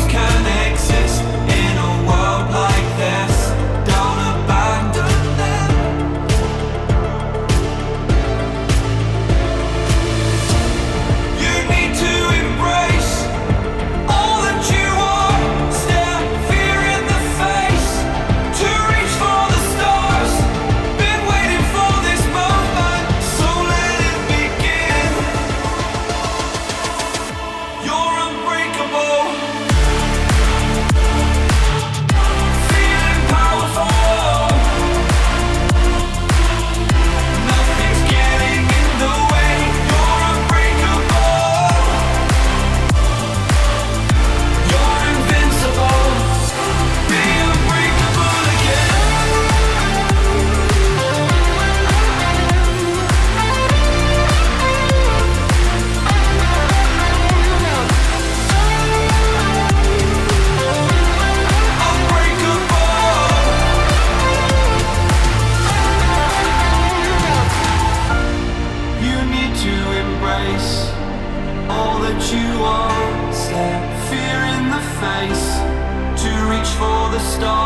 dreams can exist in a world like this. Don't abandon them. You need to embrace all that you are. Stare fear in the face to reach for the stars. Been waiting for this moment, so let it begin. You're unbreakable. Feeling powerful. Nothing's getting in the way. You're unbreakable. You're invincible. Be unbreakable again. Unbreakable. You need to embrace all that you are. Stare fear in the face to reach for the stars.